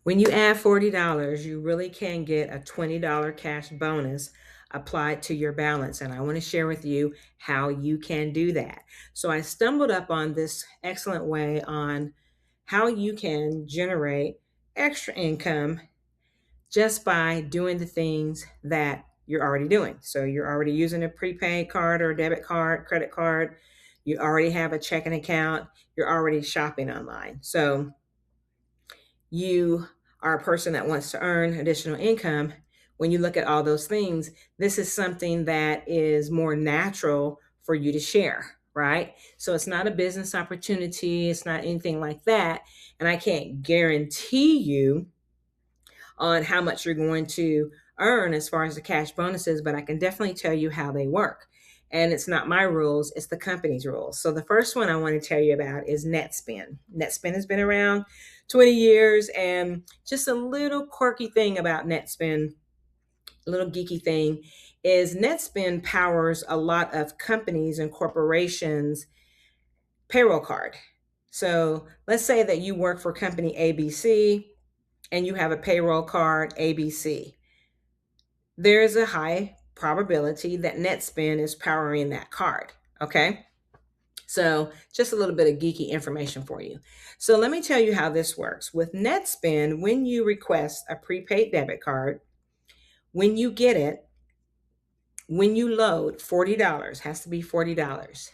When you add $40, you really can get a $20 cash bonus applied to your balance. And I want to share with you how you can do that. So I stumbled up on this excellent way on how you can generate extra income just by doing the things that you're already doing. So you're already using a prepaid card or a debit card, credit card. You already have a checking account. You're already shopping online. So you are a person that wants to earn additional income. When you look at all those things, this is something that is more natural for you to share, right? So it's not a business opportunity, it's not anything like that. And I can't guarantee you on how much you're going to earn as far as the cash bonuses, but I can definitely tell you how they work. And it's not my rules, it's the company's rules. So the first one I want to tell you about is Netspend. Netspend has been around 20 years, and just a little quirky thing about Netspend, a little geeky thing, is Netspend powers a lot of companies and corporations' payroll card. So let's say that you work for company ABC and you have a payroll card ABC. There is a high probability that Netspend is powering that card. Okay. So, just a little bit of geeky information for you. So, let me tell you how this works. With Netspend, when you request a prepaid debit card, when you get it, when you load $40, has to be $40,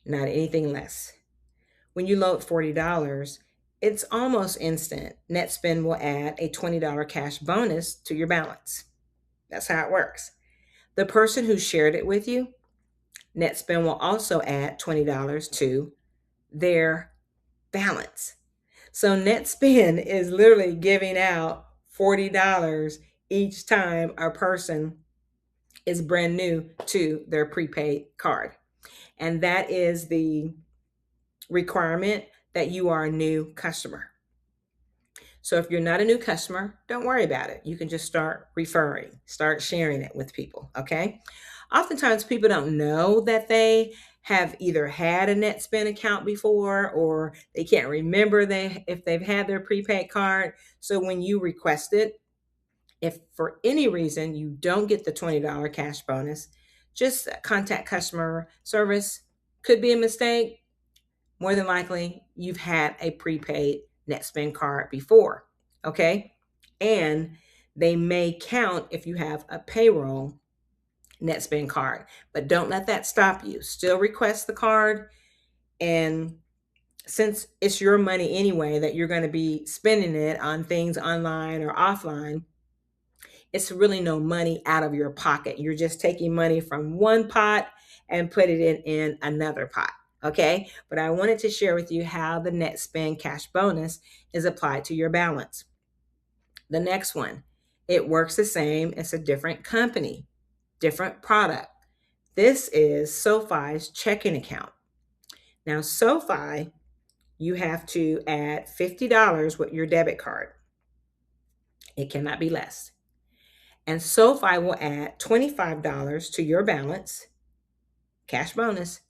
not anything less. When you load $40, it's almost instant. Netspend will add a $20 cash bonus to your balance. That's how it works. The person who shared it with you, Netspend will also add $20 to their balance. So Netspend is literally giving out $40 each time a person is brand new to their prepaid card. And that is the requirement that you are a new customer. So if you're not a new customer, don't worry about it. You can just start referring, start sharing it with people, okay? Oftentimes people don't know that they have either had a Netspend account before, or they can't remember if they've had their prepaid card. So when you request it, if for any reason you don't get the $20 cash bonus, just contact customer service. Could be a mistake. More than likely, you've had a prepaid Netspend card before, okay? And they may count if you have a payroll Netspend card, but don't let that stop you. Still request the card, and since it's your money anyway that you're going to be spending it on things online or offline, it's really no money out of your pocket. You're just taking money from one pot and put it in another pot. Okay. But I wanted to share with you how the Netspend cash bonus is applied to your balance. The next one, it works the same. It's a different company, different product. This is SoFi's checking account. Now, SoFi, you have to add $50 with your debit card. It cannot be less. And SoFi will add $25 to your balance, cash bonus,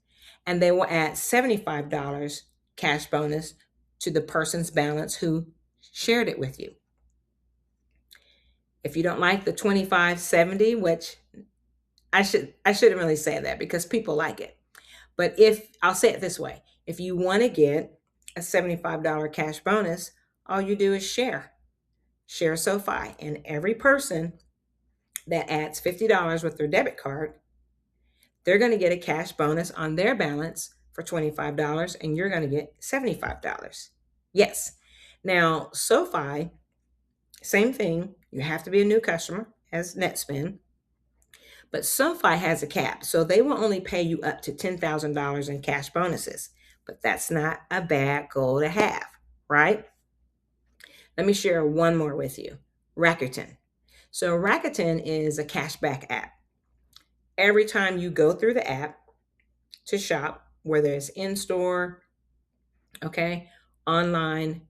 and they will add $75 cash bonus to the person's balance who shared it with you. If you don't like the 25.70, which I shouldn't really say that because people like it. But if I'll say it this way, if you want to get a $75 cash bonus, all you do is share SoFi, and every person that adds $50 with their debit card, they're going to get a cash bonus on their balance for $25, and you're going to get $75. Yes. Now, SoFi, same thing. You have to be a new customer as Netspend, but SoFi has a cap. So they will only pay you up to $10,000 in cash bonuses, but that's not a bad goal to have, right? Let me share one more with you. Rakuten. So Rakuten is a cashback app. Every time you go through the app to shop, whether it's in store, okay, online,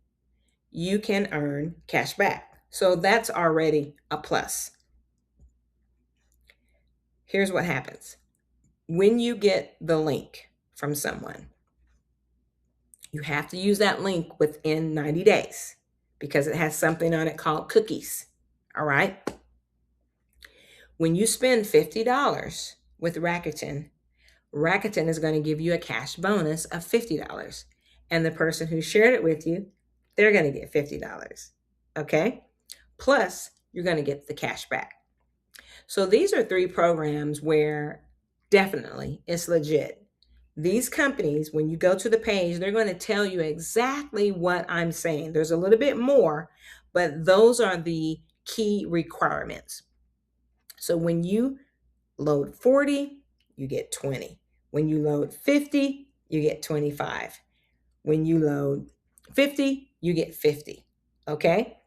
you can earn cash back. So that's already a plus. Here's what happens. When you get the link from someone, you have to use that link within 90 days. because it has something on it called cookies. All right. When you spend $50 with Rakuten, Rakuten is going to give you a cash bonus of $50. And the person who shared it with you, they're going to get $50. Okay. Plus, you're going to get the cash back. So these are three programs where definitely it's legit. These companies, when you go to the page, they're going to tell you exactly what I'm saying. There's a little bit more, but those are the key requirements. So when you load 40, you get 20. When you load 50, you get 25. When you load 50, you get 50. Okay?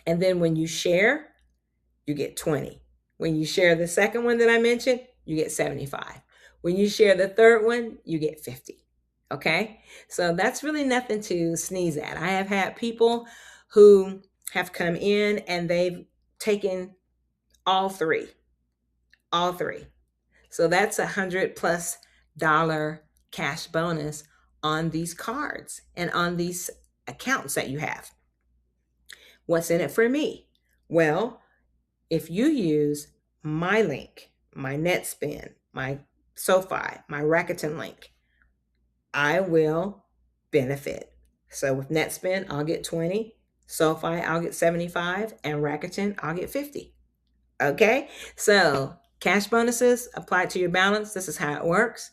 And then when you share, you get 20. When you share the second one that I mentioned, you get 75. When you share the third one, you get 50. Okay? So that's really nothing to sneeze at. I have had people who have come in and they've taken all three. All three. So that's $100+ cash bonus on these cards and on these accounts that you have. What's in it for me? Well, if you use my link, my Netspend, my Sofi, my Rakuten link, I will benefit. So with Netspend, I'll get 20, Sofi, I'll get 75, and Rakuten, I'll get 50. Okay? So cash bonuses applied to your balance. This is how it works.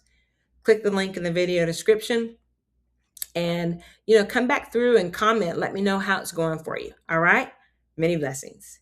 Click the link in the video description and come back through and comment. Let me know how it's going for you. All right? Many blessings.